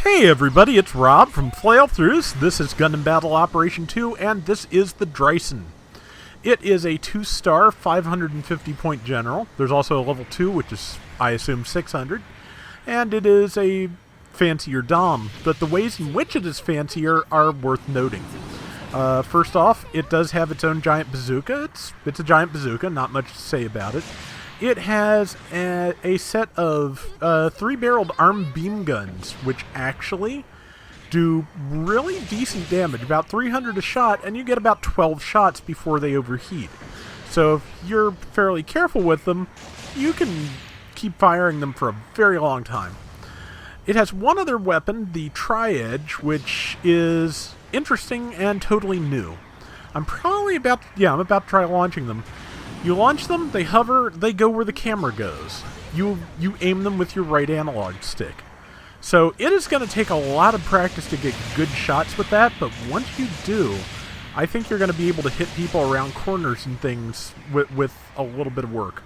Hey everybody, it's Rob from Flailthroughs. This is Gundam Battle Operation 2, and this is the Dreissen. It is a 2-star, 550-point general. There's also a level 2, which is, I assume, 600. And it is a fancier Dom, but the ways in which it is fancier are worth noting. First off, it does have its own giant bazooka. It's a giant bazooka, not much to say about it. It has a set of 3-barreled armed beam guns, which actually do really decent damage, about 300 a shot, and you get about 12 shots before they overheat. So if you're fairly careful with them, you can keep firing them for a very long time. It has one other weapon, the Tri-Edge, which is interesting and totally new. I'm about to try launching them. You launch them, they hover, they go where the camera goes. You aim them with your right analog stick. So it is going to take a lot of practice to get good shots with that, but once you do, I think you're going to be able to hit people around corners and things with a little bit of work.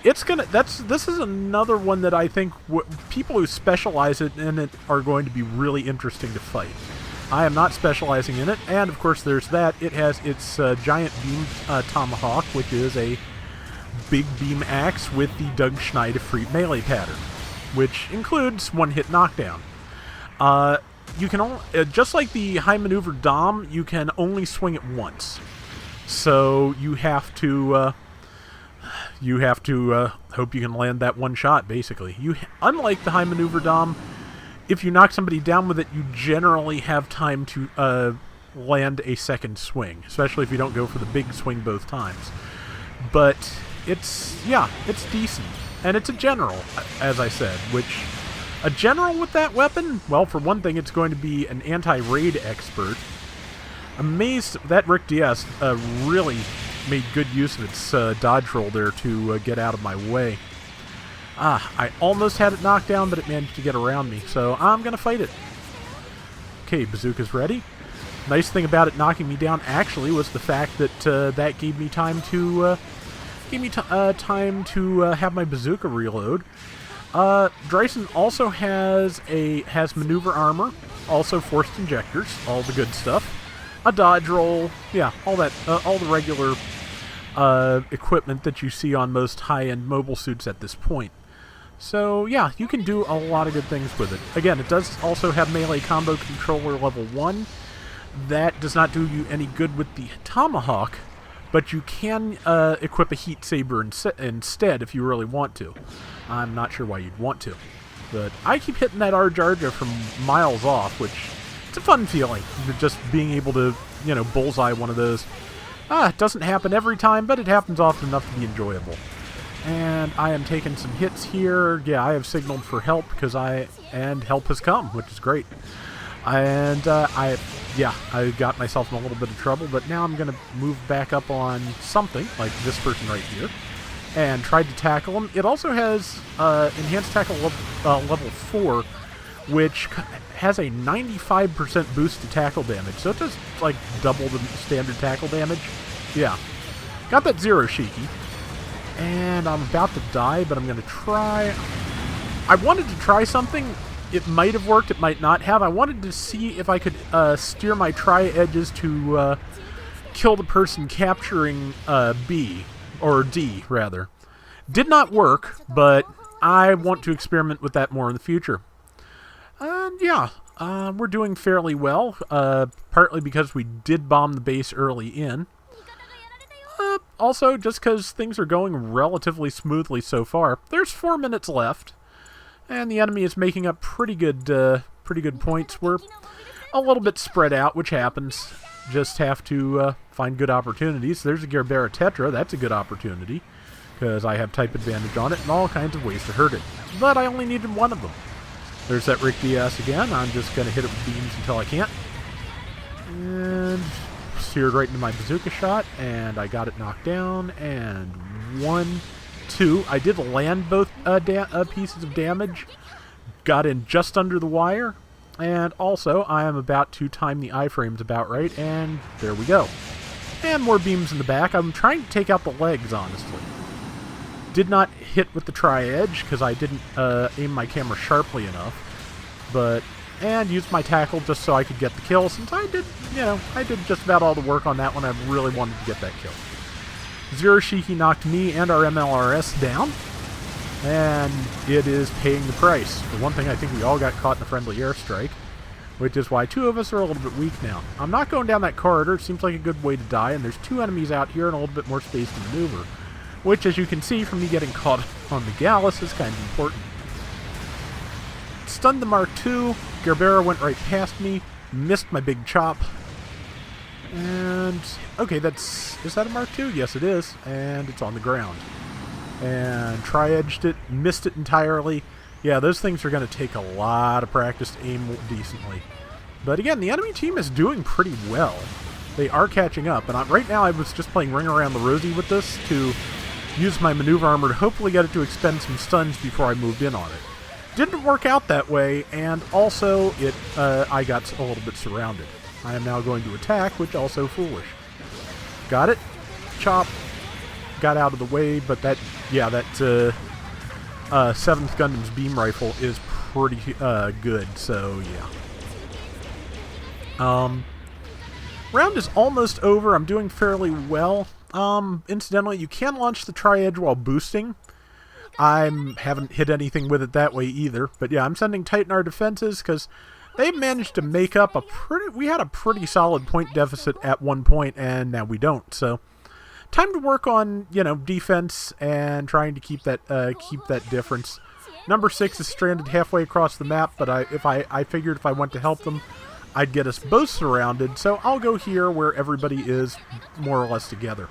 This is another one that I think people who specialize in it are going to be really interesting to fight. I am not specializing in it, and of course there's that. It has its giant beam tomahawk, which is a big beam axe with the Doug Schneid Freet melee pattern, which includes one-hit knockdown. You can only, just like the high maneuver Dom, you can only swing it once. So you have to hope you can land that one shot, basically. Unlike the high maneuver Dom, if you knock somebody down with it, you generally have time to land a second swing, especially if you don't go for the big swing both times. But it's decent. And it's a general, as I said, which a general with that weapon, well, for one thing, it's going to be an anti-raid expert. Amazed that Rick Diaz really made good use of its dodge roll there to get out of my way. I almost had it knocked down, but it managed to get around me, so I'm going to fight it. Okay, bazooka's ready. Nice thing about it knocking me down actually was the fact that that gave me time to have my bazooka reload. Dreissen also has maneuver armor, also forced injectors, all the good stuff, a dodge roll, yeah, all that, all the regular equipment that you see on most high-end mobile suits at this point. So, yeah, you can do a lot of good things with it. Again, it does also have melee combo controller level 1. That does not do you any good with the Tomahawk, but you can equip a Heat Saber instead if you really want to. I'm not sure why you'd want to. But I keep hitting that Arjarja from miles off, which it's a fun feeling, just being able to, bullseye one of those. It doesn't happen every time, but it happens often enough to be enjoyable. And I am taking some hits here. Yeah, I have signaled for help and help has come, which is great. And I got myself in a little bit of trouble, but now I'm going to move back up on something, like this person right here, and tried to tackle him. It also has enhanced tackle level 4, which has a 95% boost to tackle damage, so it does like double the standard tackle damage. Yeah, got that zero Shiki. And I'm about to die, but I'm going to try. I wanted to try something. It might have worked, it might not have. I wanted to see if I could steer my Tri-Edges to kill the person capturing B, or D, rather. Did not work, but I want to experiment with that more in the future. And yeah, we're doing fairly well, partly because we did bomb the base early in. Also, just because things are going relatively smoothly so far. There's 4 minutes left, and the enemy is making up pretty good points. We're a little bit spread out, which happens. Just have to find good opportunities. There's a Gerbera Tetra. That's a good opportunity, because I have type advantage on it and all kinds of ways to hurt it. But I only needed one of them. There's that Rick Diaz again. I'm just going to hit it with beams until I can't. And seared right into my bazooka shot, and I got it knocked down, and 1, 2. I did land both pieces of damage, got in just under the wire, and also I am about to time the iframes about right, and there we go. And more beams in the back. I'm trying to take out the legs, honestly. Did not hit with the Tri-Edge, because I didn't aim my camera sharply enough, but and used my tackle just so I could get the kill, since I did, I did just about all the work on that one. I really wanted to get that kill. Ziroshiki knocked me and our MLRS down, and it is paying the price. For one thing, I think we all got caught in a friendly airstrike, which is why 2 of us are a little bit weak now. I'm not going down that corridor. It seems like a good way to die, and there's 2 enemies out here and a little bit more space to maneuver, which, as you can see from me getting caught on the Gallus, is kind of important. Stunned the Mark II. Gerbera went right past me, missed my big chop. And, okay, is that a Mark II? Yes, it is, and it's on the ground. And tri-edged it, missed it entirely. Yeah, those things are going to take a lot of practice to aim decently. But again, the enemy team is doing pretty well. They are catching up, and right now I was just playing Ring Around the Rosie with this to use my maneuver armor to hopefully get it to expend some stuns before I moved in on it. Didn't work out that way, and also I got a little bit surrounded. I am now going to attack, which also foolish. Got it. Chop. Got out of the way, but that 7th Gundam's beam rifle is pretty good, so yeah. Round is almost over. I'm doing fairly well. Incidentally, you can launch the tri-edge while boosting. I haven't hit anything with it that way either. But yeah, I'm sending Titan our defenses because they managed to make up we had a pretty solid point deficit at one point, and now we don't. So time to work on, defense and trying to keep that difference. Number 6 is stranded halfway across the map, but I figured if I went to help them, I'd get us both surrounded. So I'll go here where everybody is more or less together.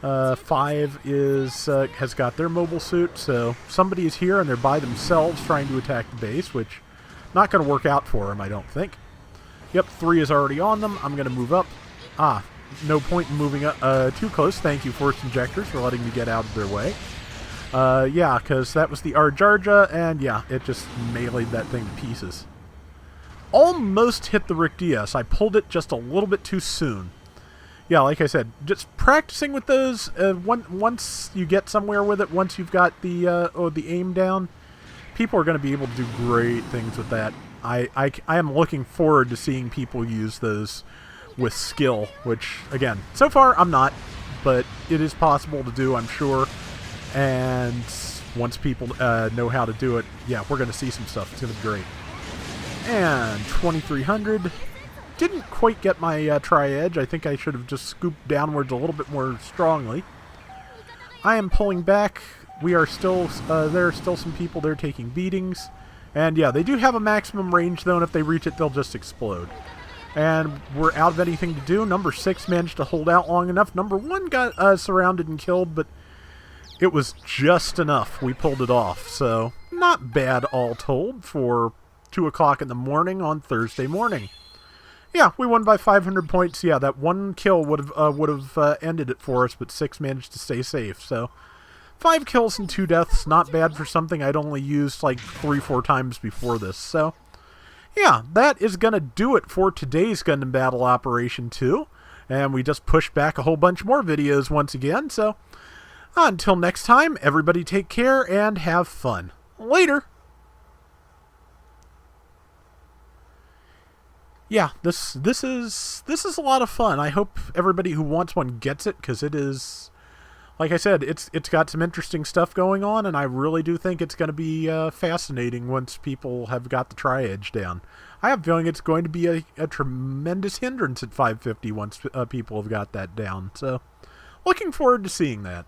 5 has got their mobile suit, so somebody is here and they're by themselves trying to attack the base, which not going to work out for them, I don't think. Yep, 3 is already on them. I'm going to move up. No point in moving up too close. Thank you, Force Injectors, for letting me get out of their way. Yeah, because that was the Arjarja, and yeah, it just meleeed that thing to pieces. Almost hit the Rick DS. I pulled it just a little bit too soon. Yeah, like I said, just practicing with those. Once you get somewhere with it, once you've got the aim down, people are going to be able to do great things with that. I am looking forward to seeing people use those with skill, which, again, so far I'm not, but it is possible to do, I'm sure. And once people know how to do it, yeah, we're going to see some stuff. It's going to be great. And 2300. Didn't quite get my tri-edge. I think I should have just scooped downwards a little bit more strongly. I am pulling back. We are still, there are still some people there taking beatings. And yeah, they do have a maximum range though, and if they reach it, they'll just explode. And we're out of anything to do. Number 6 managed to hold out long enough. Number 1 got surrounded and killed, but it was just enough. We pulled it off. So, not bad all told for 2 o'clock in the morning on Thursday morning. Yeah, we won by 500 points. Yeah, that 1 kill would have ended it for us, but 6 managed to stay safe. So, 5 kills and 2 deaths, not bad for something I'd only used like 3-4 times before this. So, yeah, that is going to do it for today's Gundam Battle Operation 2. And we just pushed back a whole bunch more videos once again. So, until next time, everybody take care and have fun. Later! Yeah, this is a lot of fun. I hope everybody who wants one gets it, because it is, like I said, it's got some interesting stuff going on, and I really do think it's going to be fascinating once people have got the tri-edge down. I have a feeling it's going to be a tremendous hindrance at 550 once people have got that down. So, looking forward to seeing that.